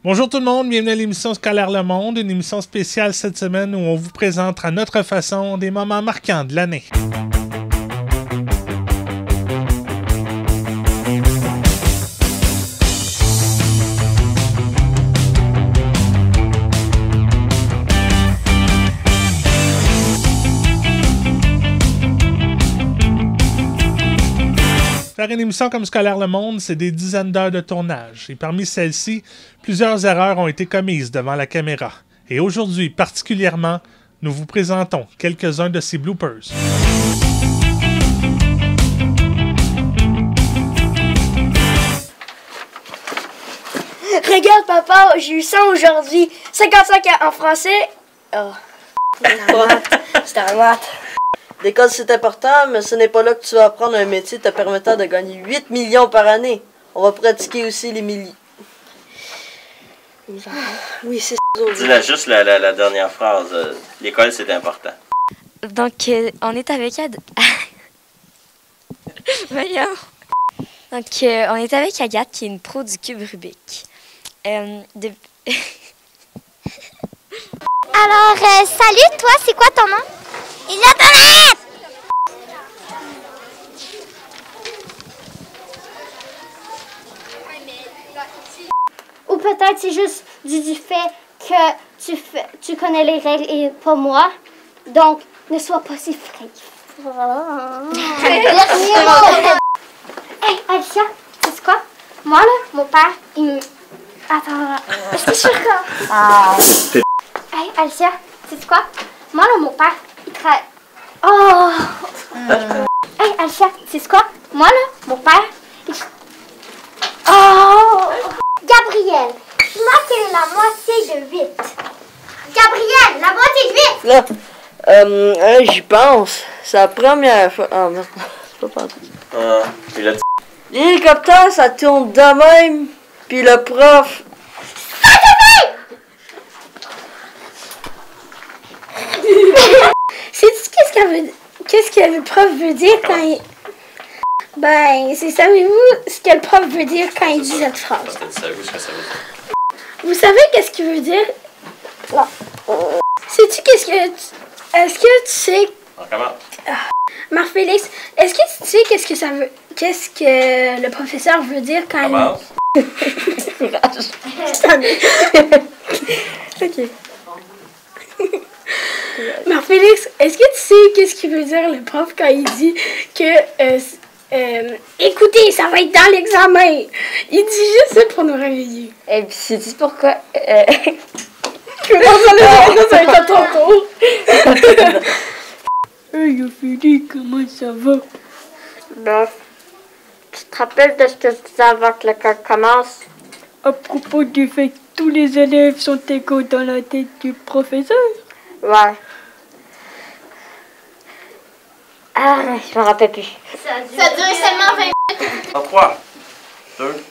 Bonjour tout le monde, bienvenue à l'émission Scolaire Le Monde, une émission spéciale cette semaine où on vous présente à notre façon des moments marquants de l'année. Faire une émission comme Scolaire Le Monde, c'est des dizaines d'heures de tournage. Et parmi celles-ci, plusieurs erreurs ont été commises devant la caméra. Et aujourd'hui, particulièrement, nous vous présentons quelques-uns de ces bloopers. Regarde papa, j'ai eu 100 aujourd'hui. 55 en français. Oh. C'était en maths. L'école, c'est important, mais ce n'est pas là que tu vas apprendre un métier te permettant de gagner 8 millions par année. On va pratiquer aussi les milliers. Oui, c'est ça. Dis-la juste la dernière phrase. L'école, c'est important. Donc, on est avec Voyons. Donc, on est avec Agathe, qui est une pro du cube Rubik. Alors, salut, toi, c'est quoi ton nom? Isabelle! Ou peut-être c'est juste du fait que tu connais les règles et pas moi. Donc, ne sois pas si frère. Hey, Alicia, tu sais quoi? Moi, là, mon père, il me... Attends, est-ce que je suis encore? Hey, Alicia, tu sais quoi? Moi, là, mon père, il travaille... Oh! Hey, Alicia, tu sais quoi? Moi, là, mon père, il... Oh! Gabriel, dis-moi quelle est la moitié de 8. Gabriel, la moitié de 8! Là, j'y pense. C'est la première fois... Ah, merde. C'est pas parti. Tu l'as dit. L'hélicoptère, ça tourne de même. Puis le prof... Sais-tu qu'est-ce que le prof veut dire quand il... Ben, savez-vous ce que le prof veut dire quand il dit cette phrase? Savez-vous ce que ça veut dire? Vous savez qu'est-ce qu'il veut dire? Non. Sais-tu est-ce que tu sais... On commence. Marc-Félix, est-ce que tu sais qu'est-ce que ça veut... Qu'est-ce que le professeur veut dire quand il... Commence. Ok. Marc-Félix, est-ce que tu sais qu'est-ce qu'il veut dire le prof quand il dit que... écoutez, ça va être dans l'examen. Il dit juste ça pour nous réveiller. Et puis, sais-tu pourquoi? Comment ça va être à ton tour? Hey, Ophélie, comment ça va? Ben, tu te rappelles de ce que je disais avant que l'école commence? À propos du fait que tous les élèves sont égaux dans la tête du professeur? Ouais. Ah, je me rappelle plus. Ça dure seulement 20 minutes. 3, 2.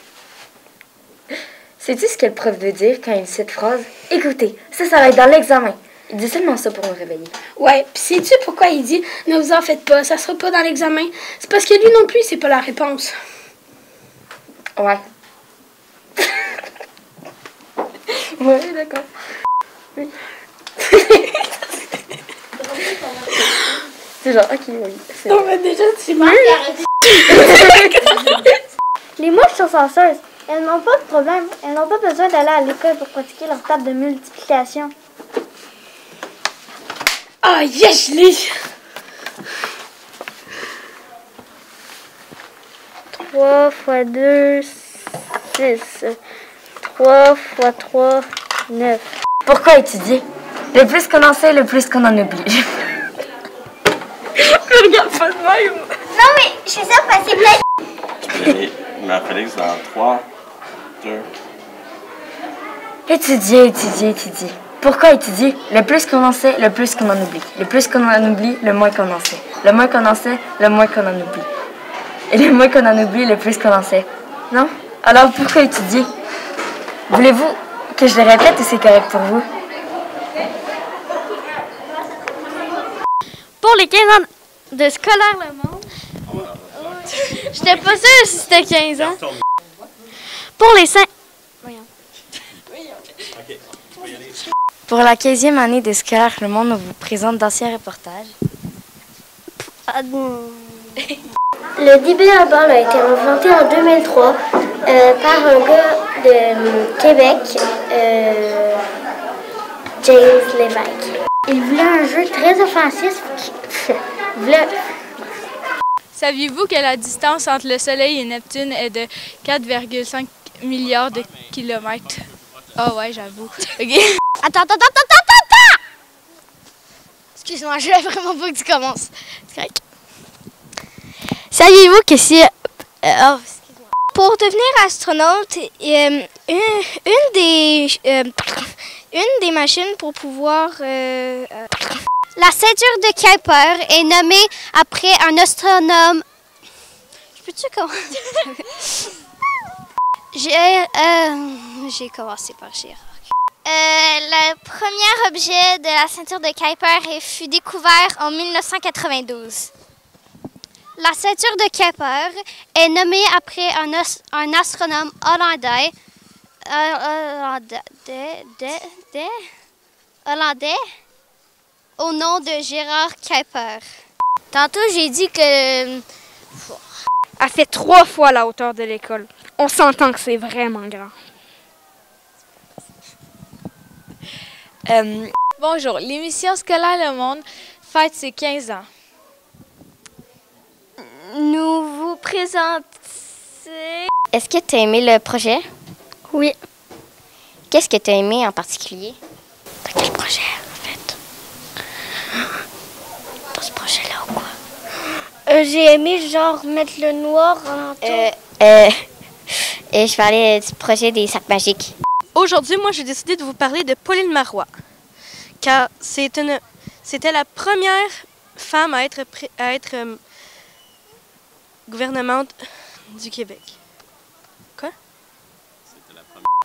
Sais-tu ce que le prof veut dire quand il dit cette phrase? Écoutez, ça va être dans l'examen. Il dit seulement ça pour me réveiller. Ouais, pis sais-tu pourquoi il dit « Ne vous en faites pas, ça sera pas dans l'examen » C'est parce que lui non plus, c'est pas la réponse. Ouais. Ouais, d'accord. Oui. C'est genre, ok, oui. Non, mais déjà, tu m'as... Les mouches sont chanceuses. Elles n'ont pas de problème. Elles n'ont pas besoin d'aller à l'école pour pratiquer leur table de multiplication. Ah, yes, je l'ai! 3 fois 2, 6. 3 fois 3, 9. Pourquoi étudier? Le plus qu'on en sait, le plus qu'on en oublie. Regarde pas de même! Non, mais je fais ça parce que c'est plein. Marc-Félix dans 3, 2. Étudier. Pourquoi étudier? Le plus qu'on en sait, le plus qu'on en oublie. Le plus qu'on en oublie, le moins qu'on en sait. Le moins qu'on en sait, le moins qu'on en oublie. Et le moins qu'on en oublie, le plus qu'on en sait. Non? Alors pourquoi étudier? Voulez-vous que je le répète ou c'est correct pour vous? Pour les 15 ans de Scolaire Le Monde, j'étais pas sûre si c'était 15 ans. Pour les 5... Pour la 15e année de Scolaire Le Monde, on vous présente d'anciens reportages. Le débit à balle a été inventé en 2003 par un gars de Québec, James Lévesque. Il voulait un jeu très offensif. Saviez-vous que la distance entre le Soleil et Neptune est de 4,5 milliards de kilomètres? Ah ouais, j'avoue. OK. Attends! Excuse-moi, je voulais vraiment pas que tu commences. C'est correct. Saviez-vous que si... pour devenir astronaute, une des machines pour pouvoir... La ceinture de Kuiper est nommée après un astronome... Peux-tu commencer? J'ai commencé par Chirac. Le premier objet de la ceinture de Kuiper fut découvert en 1992. La ceinture de Kuiper est nommée après un astronome hollandais au nom de Gérard Kuiper. Tantôt, j'ai dit que... Elle fait 3 fois la hauteur de l'école. On s'entend que c'est vraiment grand. Bonjour, l'émission Scolaire Le Monde fête ses 15 ans. Nous vous présentons... Est-ce que tu as aimé le projet? Oui. Qu'est-ce que tu as aimé en particulier? Dans quel projet, en fait? Dans ce projet-là ou quoi? J'ai aimé, genre, mettre le noir en entour. Et je parlais du projet des sacs magiques. Aujourd'hui, moi, j'ai décidé de vous parler de Pauline Marois, car c'était la première femme à être gouvernemente du Québec. Quoi?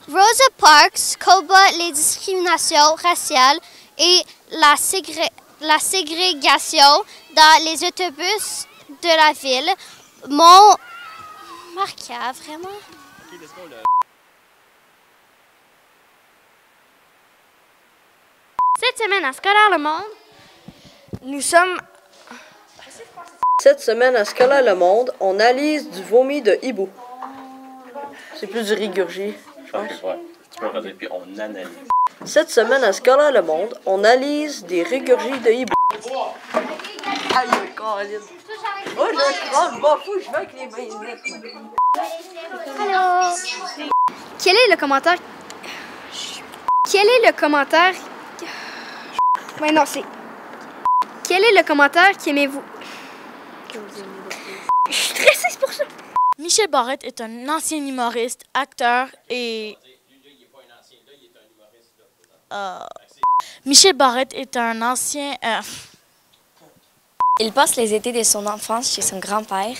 Rosa Parks combat les discriminations raciales et la ségrégation dans les autobus de la ville. Mon marquant, vraiment. Cette semaine à Scolaire Le Monde, nous sommes... Cette semaine à Scolaire Le Monde, on analyse du vomi de hibou. C'est plus du rigurgie, je pense. Ouais, tu peux redire, puis on analyse. Cette semaine à Scolaire Le Monde, on analyse des rigurgies de hibou. Aïe, Caroline. Oh, je m'en fous, je vais avec les mains. Allô? Quel est le commentaire... Ouais, non, c'est... Quel est le commentaire qu'aimez-vous? Je suis stressée, c'est pour ça. Michel Barrette est un ancien humoriste, acteur et... Michel Barrette est un ancien... Il passe les étés de son enfance chez son grand-père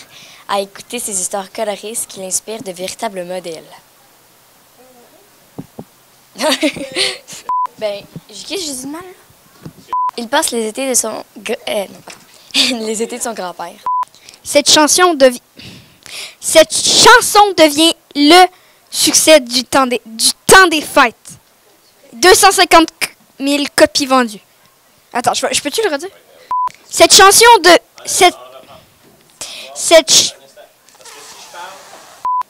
à écouter ses histoires colorées, ce qui l'inspire de véritables modèles. Qu'est-ce que j'ai dit de mal? Il passe les étés de son... les étés de son grand-père. Cette chanson devient le succès du temps des fêtes. 250 000 copies vendues. Attends, je peux-tu le redire? Cette chanson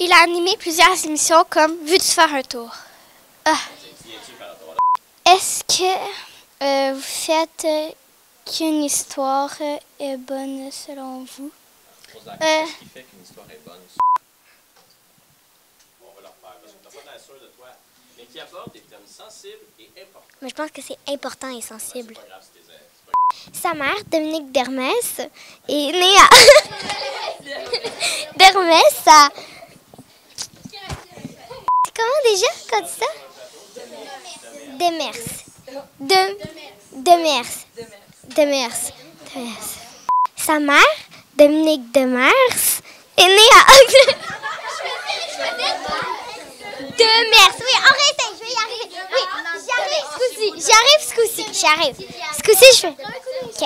Il a animé plusieurs émissions comme Veux-tu faire un tour? Est-ce que vous faites qu'une histoire est bonne selon vous? Qu'est-ce qui fait qu'une histoire est bonne? On va leur faire, parce que tu n'as pas l'air sûr de toi. Mais qui aborde des thèmes sensibles et importants. Mais je pense que c'est important et sensible. C'est pas grave, c'est Sa mère, Dominique Dermès, est née à... Dermès à... C'est comment déjà qu'on dit ça? Demers. Sa mère, Dominique Demers, est née à... Demers, oui, arrêtez, je vais y arriver. Oui, j'arrive ce coup-ci. Ce coup-ci, je fais... OK.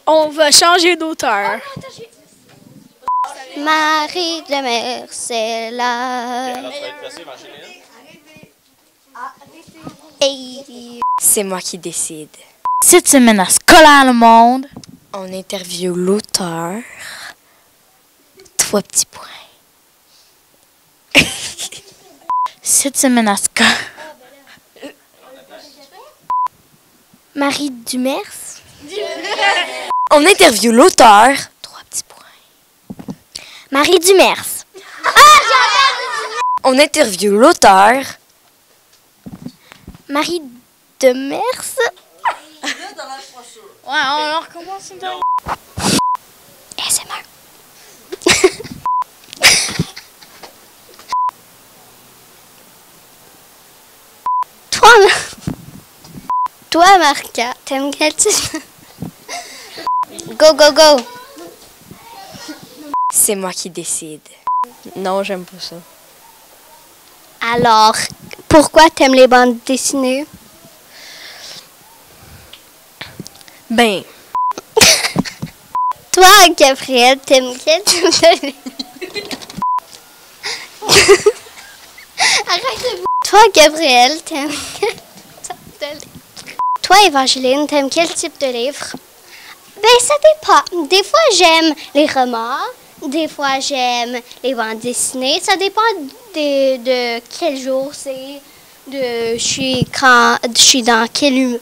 On va changer d'auteur. Marie Demers, c'est là. Alors, tu vas être placé, Marceline? Hey. C'est moi qui décide. Cette semaine à Scolaire le Monde, On interviewe l'auteur. 3 petits points. cette semaine à Scolaire. Marie Dumers. On interviewe l'auteur. 3 petits points. Marie Dumers. On interviewe l'auteur. Marie Demers. Ouais, on recommence une dernière. ASMR. Toi, Marca, t'aimes quel type? Go, go, go. C'est moi qui décide. Non, j'aime pas ça. Alors, pourquoi t'aimes les bandes dessinées? Ben, Toi, Gabriel, t'aimes quel type de livre? Arrête-vous. Toi, Gabriel, t'aimes quel type de livre? Toi, Évangeline, t'aimes quel type de livre? Ben, ça dépend. Des fois, j'aime les romans. Des fois, j'aime les bandes dessinées. Ça dépend de quel jour c'est. Je suis dans quel humeur.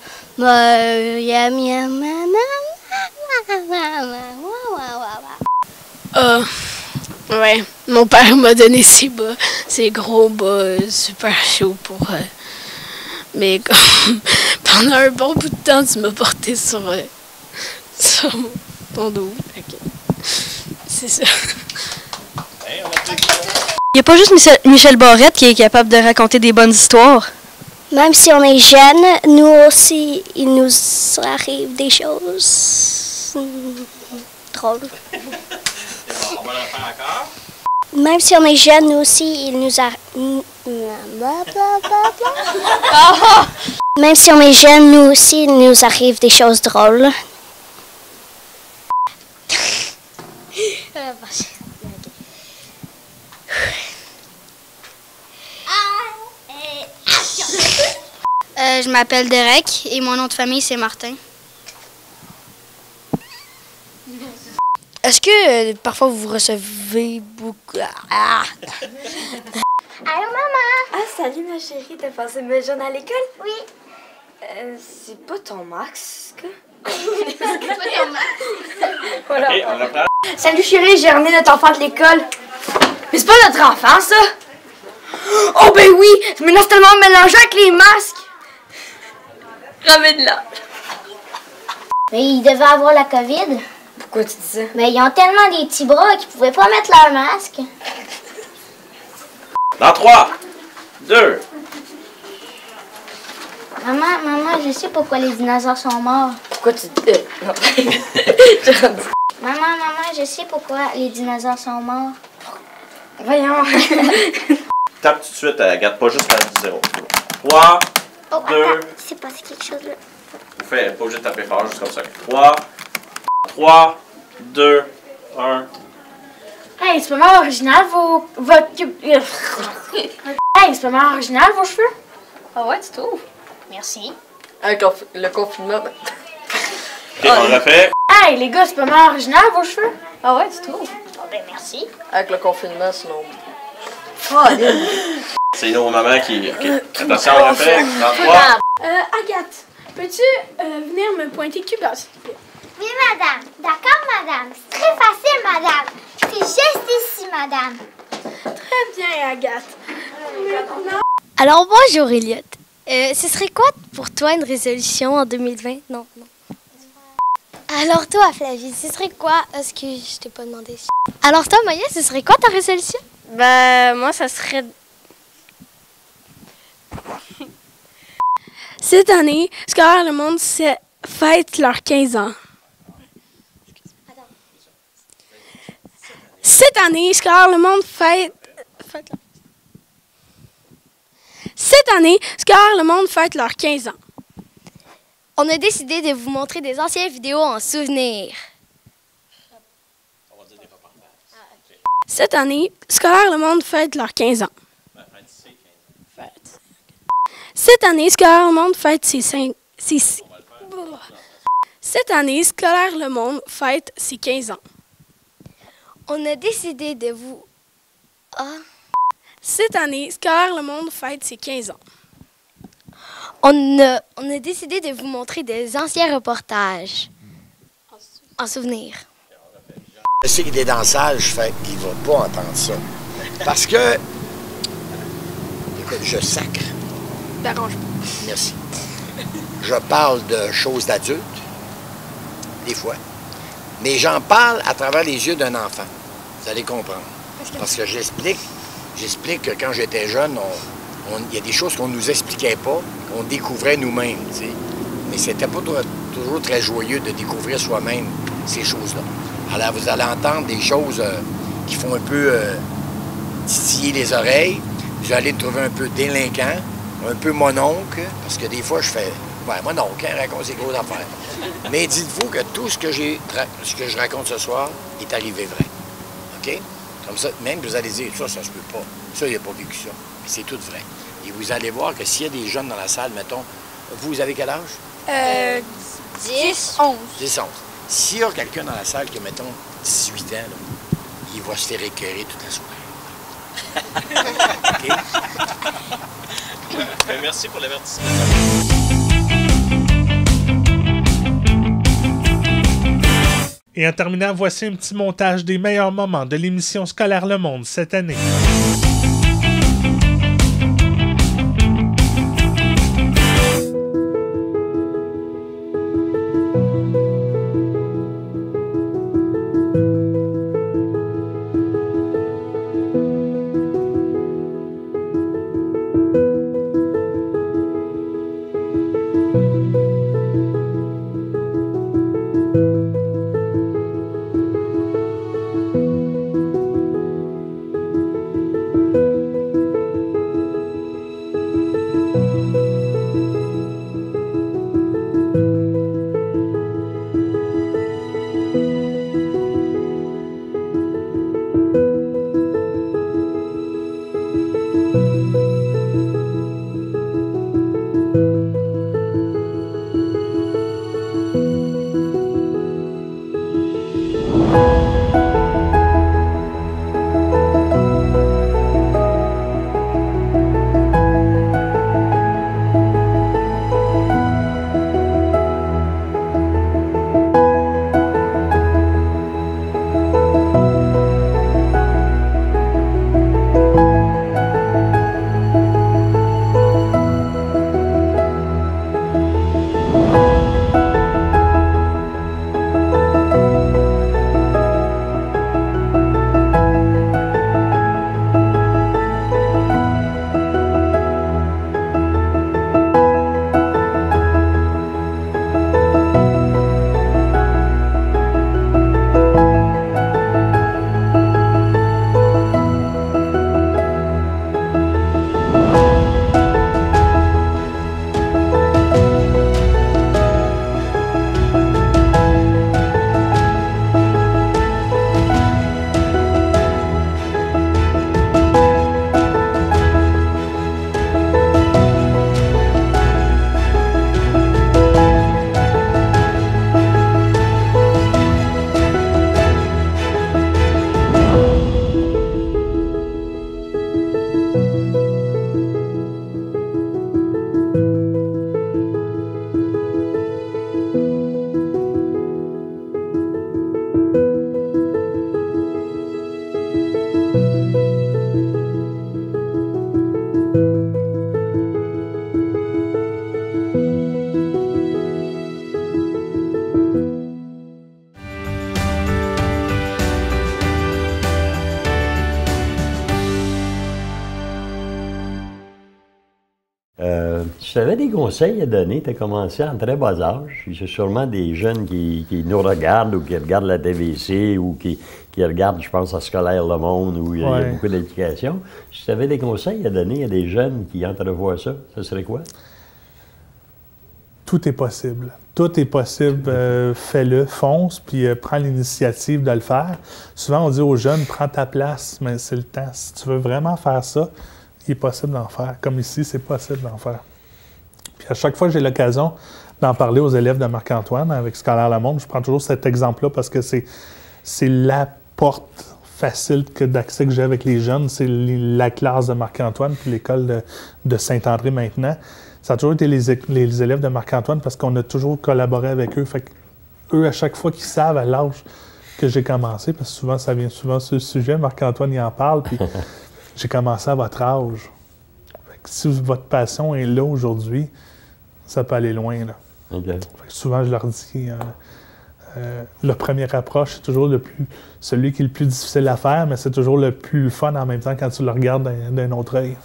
Ouais, mon père m'a donné ses bas, ses gros bas super chauds pour... mais comme, pendant un bon bout de temps, tu m'as porté sur ton dos. Fait que c'est ça. il n'y a pas juste Michel Barrette qui est capable de raconter des bonnes histoires. Même si on est jeune, nous aussi, il nous arrive des choses drôles. On va le faire encore. Même si on est jeune, nous aussi, il nous arrive... Même si on est jeune, nous aussi, il nous arrive des choses drôles. Je m'appelle Derek et mon nom de famille, c'est Martin. Est-ce que parfois vous recevez beaucoup... Ah. Allô, maman? Ah, salut, ma chérie. T'as passé une belle journée à l'école? Oui. C'est pas ton Max, que? Voilà. OK, on reprend. Salut, chérie. J'ai ramené notre enfant de l'école. Mais c'est pas notre enfant, ça? Oh, ben oui! Mais non, c'est tellement mélangé avec les masques. Ramène-la. Mais ils devaient avoir la COVID. Pourquoi tu dis ça? Mais ils ont tellement des petits bras qu'ils pouvaient pas mettre leur masque. Dans 3, 2. Maman, je sais pourquoi les dinosaures sont morts. Pourquoi tu dis... non. Maman, je sais pourquoi les dinosaures sont morts. Voyons. Tape tout de suite, regarde pas juste à 0. 3, Oh, 2. attends, c'est passé quelque chose là. Vous faites pas obligé de taper fort, juste comme ça. 3, 2, 1. Hey, c'est vraiment original, Hey, c'est vraiment original, vos cheveux? Ah ouais, tu trouves? Merci. Avec le confinement, ben... OK, on le refait. Hey, les gars, c'est vraiment original, vos cheveux? Ah ouais, tu trouves? Oh, ben merci. Avec le confinement, sinon... C'est nos mamans qui... OK. Attention, on le refait. Dans 3. Agathe, peux-tu venir me pointer Cuba, s'il te plaît? Oui, madame. D'accord, madame. C'est très facile, madame. C'est juste ici, madame. Très bien, Agathe. Maintenant... Alors, bonjour, Elliot. Ce serait quoi pour toi une résolution en 2020? Non. Alors, toi, Flavie, ce serait quoi? Est-ce que je t'ai pas demandé? Alors, toi, Maya, ce serait quoi ta résolution? Ben, moi, ça serait... Cette année, Scolaire le Monde fête leurs 15 ans. Cette année, Scolaire le Monde fête leurs 15 ans. On a décidé de vous montrer des anciennes vidéos en souvenir. Cette année, Scolaire le Monde fête leurs 15 ans. Cette année, Scolaire Le Monde fête Cette année, Scolaire Le Monde fête ses 15 ans. On a décidé de vous... Cette année, Scolaire Le Monde fête ses 15 ans. On a décidé de vous montrer des anciens reportages. En souvenir. Je sais qu'il est dans la salle, je fais, il va pas entendre ça. Parce que, écoute, je sacre. T'arranges pas. Merci. Je parle de choses d'adultes, des fois, mais j'en parle à travers les yeux d'un enfant. Vous allez comprendre. Parce que j'explique que quand j'étais jeune, il y a des choses qu'on ne nous expliquait pas, qu'on découvrait nous-mêmes, tu sais. Mais c'était pas toujours très joyeux de découvrir soi-même ces choses-là. Alors, vous allez entendre des choses qui font un peu titiller les oreilles. Vous allez me trouver un peu délinquant, un peu mononcle, parce que des fois, je fais... Ouais, mononcle, hein, raconte ses grosses affaires. Mais dites-vous que tout ce que je raconte ce soir est arrivé vrai. OK? Comme ça, même vous allez dire, ça se peut pas. Ça, il n'a pas vécu ça. Mais c'est tout vrai. Et vous allez voir que s'il y a des jeunes dans la salle, mettons, vous avez quel âge? 10, 11. 10, 11. S'il y a quelqu'un dans la salle qui a, mettons, 18 ans, là, il va se faire écœurer toute la soirée. OK? Merci pour l'avertissement. Et en terminant, voici un petit montage des meilleurs moments de l'émission Scolaire Le Monde cette année. Tu avais des conseils à donner, tu as commencé en très bas âge. Il y a sûrement des jeunes qui nous regardent ou qui regardent la TVC ou qui regardent, je pense, à Scolaire Le Monde où il y a beaucoup d'éducation. Si tu avais des conseils à donner à des jeunes qui entrevoient ça, ce serait quoi? Tout est possible. Tout est possible. Fais-le, fonce, puis prends l'initiative de le faire. Souvent, on dit aux jeunes, prends ta place, mais c'est le temps. Si tu veux vraiment faire ça, il est possible d'en faire. Comme ici, c'est possible d'en faire. Puis à chaque fois que j'ai l'occasion d'en parler aux élèves de Marc-Antoine avec Scolaire Le Monde, je prends toujours cet exemple-là parce que c'est la porte facile d'accès que j'ai avec les jeunes. C'est la classe de Marc-Antoine puis l'école de Saint-André maintenant. Ça a toujours été les élèves de Marc-Antoine parce qu'on a toujours collaboré avec eux. Fait qu'eux, à chaque fois qu'ils savent à l'âge que j'ai commencé, parce que souvent, ça vient souvent sur le sujet, Marc-Antoine, il en parle, puis j'ai commencé à votre âge. Fait que si votre passion est là aujourd'hui, ça peut aller loin, là. Okay. Fait que souvent, je leur dis, le premier approche, c'est toujours celui qui est le plus difficile à faire, mais c'est toujours le plus fun en même temps quand tu le regardes d'un autre œil.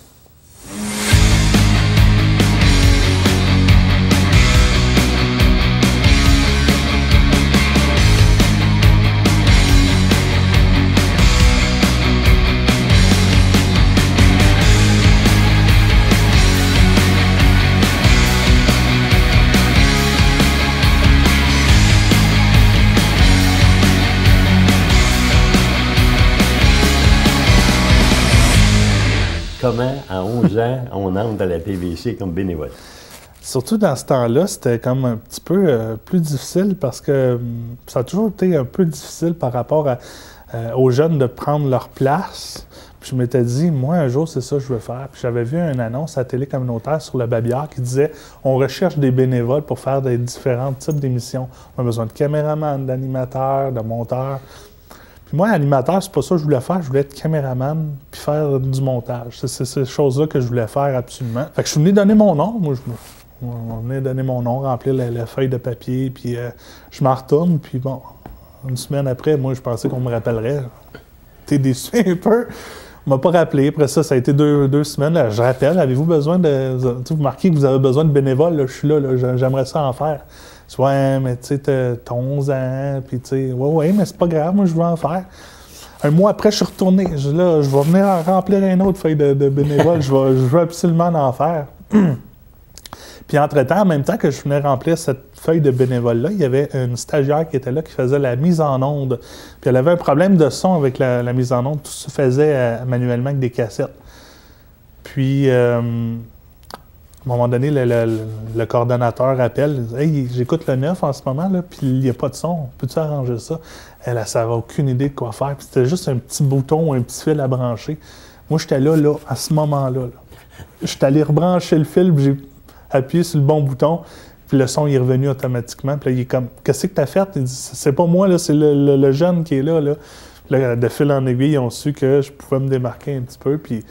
Comment, à 11 ans, on entre à la TVC comme bénévole? Surtout dans ce temps-là, c'était comme un petit peu plus difficile parce que ça a toujours été un peu difficile par rapport aux jeunes de prendre leur place. Puis je m'étais dit, moi, un jour, c'est ça que je veux faire. Puis j'avais vu une annonce à la télé communautaire sur le Babillard qui disait « On recherche des bénévoles pour faire des différents types d'émissions. On a besoin de caméramans, d'animateurs, de monteurs. » Moi, animateur, c'est pas ça que je voulais faire. Je voulais être caméraman puis faire du montage. C'est ces choses-là que je voulais faire absolument. Fait que je suis venu donner mon nom. Moi, je venais donner mon nom, remplir la feuille de papier, puis je m'en retourne. Puis bon, une semaine après, moi, je pensais qu'on me rappellerait. T'es déçu un peu? On m'a pas rappelé. Après ça, ça a été deux semaines. Là, je rappelle, avez-vous besoin de... Vous remarquez que vous avez besoin de bénévoles. Là, je suis là, j'aimerais ça en faire. Ouais, mais tu sais, t'as 11 ans, puis tu sais, ouais, mais c'est pas grave, moi, je veux en faire. Un mois après, je suis retourné. Je vais venir remplir une autre feuille de bénévole. je veux absolument en faire. Puis entre-temps, en même temps que je venais remplir cette feuille de bénévole-là, il y avait une stagiaire qui était là, qui faisait la mise en onde. Puis elle avait un problème de son avec la mise en onde. Tout se faisait manuellement avec des cassettes. Puis... à un moment donné, le coordonnateur appelle, il dit « Hey, j'écoute le 9 en ce moment, là, puis il n'y a pas de son. Peux-tu arranger ça? » Elle n'avait aucune idée de quoi faire. Puis c'était juste un petit bouton ou un petit fil à brancher. Moi, j'étais là, à ce moment-là. J'étais allé rebrancher le fil, puis j'ai appuyé sur le bon bouton, puis le son est revenu automatiquement. Puis là, il est comme « Qu'est-ce que tu as fait? » Il dit « C'est pas moi, là, c'est le jeune qui est là. » Là, de fil en aiguille, ils ont su que je pouvais me démarquer un petit peu, puis...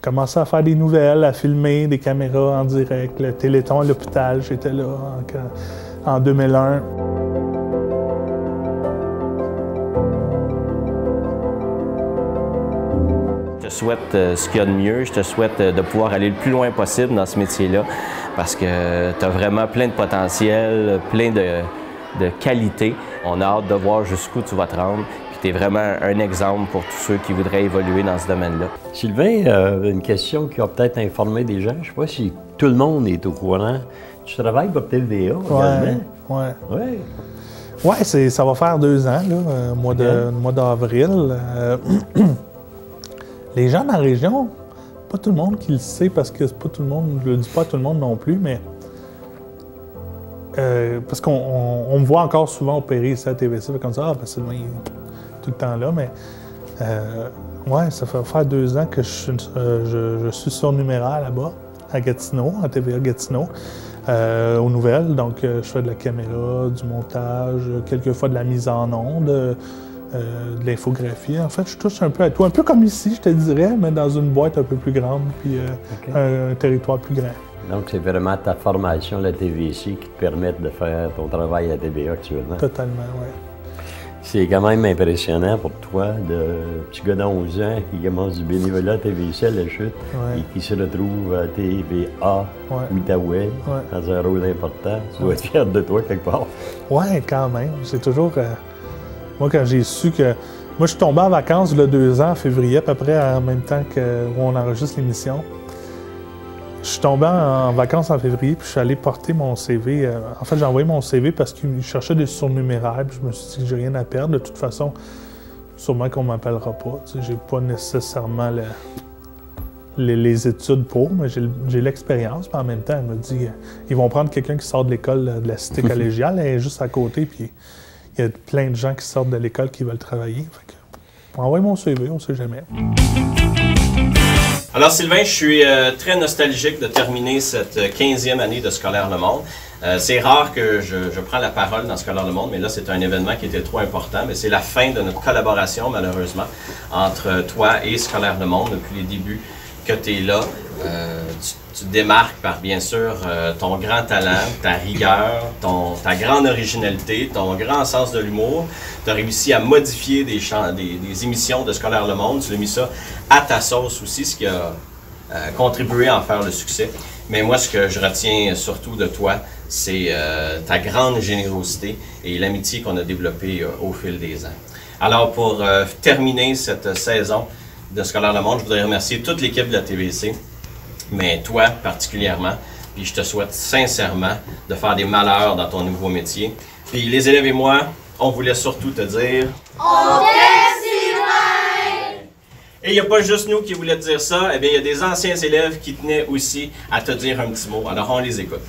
commencé à faire des nouvelles, à filmer des caméras en direct, le Téléthon à l'hôpital, j'étais là en 2001. Je te souhaite ce qu'il y a de mieux, je te souhaite de pouvoir aller le plus loin possible dans ce métier-là parce que tu as vraiment plein de potentiel, plein de qualités. On a hâte de voir jusqu'où tu vas te rendre. Tu es vraiment un exemple pour tous ceux qui voudraient évoluer dans ce domaine-là. Sylvain, une question qui va peut-être informer des gens. Je ne sais pas si tout le monde est au courant. Tu travailles pour TVA également? Oui, ça va faire 2 ans, là, mois d'avril. Les gens dans la région, pas tout le monde qui le sait parce que c'est pas tout le monde, je le dis pas à tout le monde non plus, mais parce qu'on me voit encore souvent opérer ici à TVC, comme ça, parce que tout le temps là, mais ça fait faire 2 ans que je suis surnuméraire là-bas, à Gatineau, à TVA Gatineau, aux nouvelles. Donc, je fais de la caméra, du montage, quelquefois de la mise en onde, de l'infographie. En fait, je touche un peu à tout, un peu comme ici, je te dirais, mais dans une boîte un peu plus grande, puis un territoire plus grand. Donc, c'est vraiment ta formation à la TVC qui te permet de faire ton travail à TVA actuellement? Totalement, oui. C'est quand même impressionnant pour toi, de petit gars de 11 ans qui commence du bénévolat à TVC à la chute et qui se retrouve à TVA Outaouais dans un rôle important. Tu dois être fier de toi quelque part. Oui, quand même. C'est toujours... moi, quand j'ai su que... Moi, je suis tombé en vacances il y a 2 ans, en février, à peu près en même temps où on enregistre l'émission. Je suis tombé en vacances en février, puis je suis allé porter mon CV. En fait, j'ai envoyé mon CV parce qu'il cherchait des surnuméraires, puis je me suis dit que j'ai rien à perdre. De toute façon, sûrement qu'on ne m'appellera pas. Tu sais, j'ai pas nécessairement les études pour, mais j'ai l'expérience. Puis en même temps, elle me dit, ils vont prendre quelqu'un qui sort de l'école de la cité collégiale, elle est juste à côté, puis il y a plein de gens qui sortent de l'école qui veulent travailler. Fait que, envoie mon CV, on sait jamais. Alors Sylvain, je suis très nostalgique de terminer cette 15e année de Scolaire Le Monde. C'est rare que je prends la parole dans Scolaire Le Monde, mais là c'est un événement qui était trop important. Mais c'est la fin de notre collaboration, malheureusement, entre toi et Scolaire Le Monde depuis les débuts que tu es là. Tu te démarques par, bien sûr, ton grand talent, ta rigueur, ta grande originalité, ton grand sens de l'humour. Tu as réussi à modifier des émissions de Scolaire Le Monde. Tu as mis ça à ta sauce aussi, ce qui a contribué à en faire le succès. Mais moi, ce que je retiens surtout de toi, c'est ta grande générosité et l'amitié qu'on a développée au fil des ans. Alors, pour terminer cette saison de Scolaire Le Monde, je voudrais remercier toute l'équipe de la TVC, mais toi particulièrement, puis je te souhaite sincèrement de faire des malheurs dans ton nouveau métier. Puis les élèves et moi, on voulait surtout te dire... On t'aime, Sylvain! Et il n'y a pas juste nous qui voulaient te dire ça, eh bien il y a des anciens élèves qui tenaient aussi à te dire un petit mot, alors on les écoute.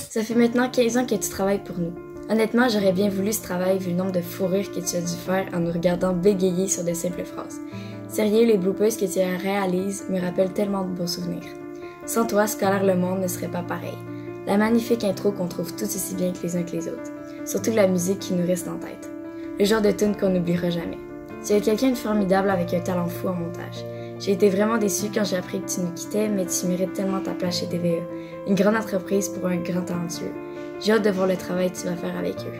Ça fait maintenant 15 ans que tu travailles pour nous. Honnêtement, j'aurais bien voulu ce travail vu le nombre de fous rires que tu as dû faire en nous regardant bégayer sur de simples phrases. Sérieux, les bloopers que tu réalises me rappellent tellement de beaux souvenirs. Sans toi, Scolaire Le Monde ne serait pas pareil. La magnifique intro qu'on trouve tous aussi bien que les uns que les autres. Surtout la musique qui nous reste en tête. Le genre de tune qu'on n'oubliera jamais. Tu es quelqu'un de formidable avec un talent fou en montage. J'ai été vraiment déçue quand j'ai appris que tu nous quittais, mais tu mérites tellement ta place chez TVA. Une grande entreprise pour un grand talentueux. J'ai hâte de voir le travail que tu vas faire avec eux.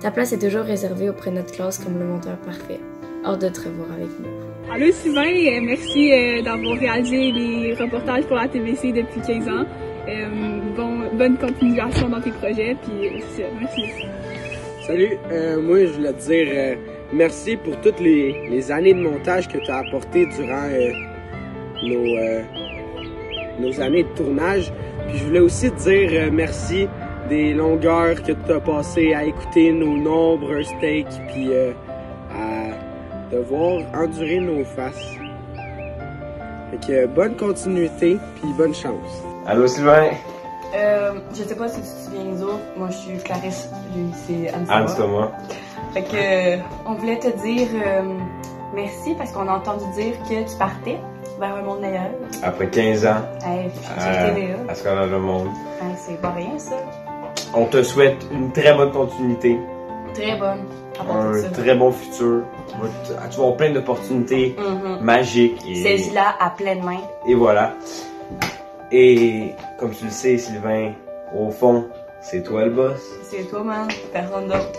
Ta place est toujours réservée auprès de notre classe comme le monteur parfait. Hâte de te revoir avec nous. Allô Sylvain, merci d'avoir réalisé les reportages pour la TVC depuis 15 ans. Bonne continuation dans tes projets, puis merci. Salut, moi je voulais te dire merci pour toutes les années de montage que tu as apportées durant nos années de tournage. Puis je voulais aussi te dire merci des longueurs que tu as passées à écouter nos nombreux takes, puis à devoir endurer nos faces. Fait que bonne continuité, puis bonne chance. Allô Sylvain? Je sais pas si tu te souviens des autres, moi je suis Clarisse, c'est Anne Thomas. Fait que on voulait te dire merci parce qu'on a entendu dire que tu partais vers un monde meilleur. Après 15 ans, à Scolaire Le Monde. C'est pas rien ça. On te souhaite une très bonne continuité. Très bonne. Un très bon futur. Tu vas avoir plein d'opportunités magiques. Saisis-la à pleine main. Et voilà. Et comme tu le sais, Sylvain, au fond, c'est toi le boss. C'est toi, man. Personne d'autre.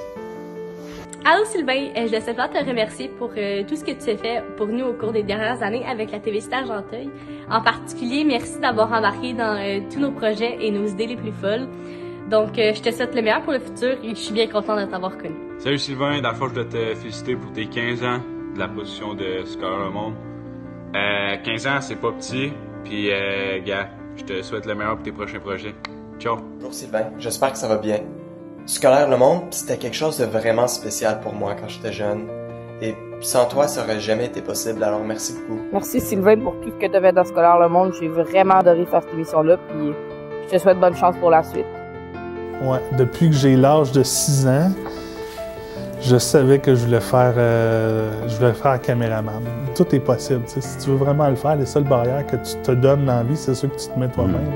Allô Sylvain, je souhaite te remercier pour tout ce que tu as fait pour nous au cours des dernières années avec la TVC d'Argenteuil. En particulier, merci d'avoir embarqué dans tous nos projets et nos idées les plus folles. Donc, je te souhaite le meilleur pour le futur et je suis bien content de t'avoir connu. Salut Sylvain, dans le fond, je dois te féliciter pour tes 15 ans de la position de Scolaire Le Monde. 15 ans, c'est pas petit, puis gars, je te souhaite le meilleur pour tes prochains projets. Ciao! Bonjour Sylvain, j'espère que ça va bien. Scolaire Le Monde, c'était quelque chose de vraiment spécial pour moi quand j'étais jeune. Et sans toi, ça aurait jamais été possible, alors merci beaucoup. Merci Sylvain pour tout ce que tu as fait dans Scolaire Le Monde. J'ai vraiment adoré faire cette émission-là, puis je te souhaite bonne chance pour la suite. Ouais, depuis que j'ai l'âge de 6 ans, je savais que je voulais faire caméraman. Tout est possible. T'sais. Si tu veux vraiment le faire, les seules barrières que tu te donnes dans la vie, c'est ceux que tu te mets toi-même.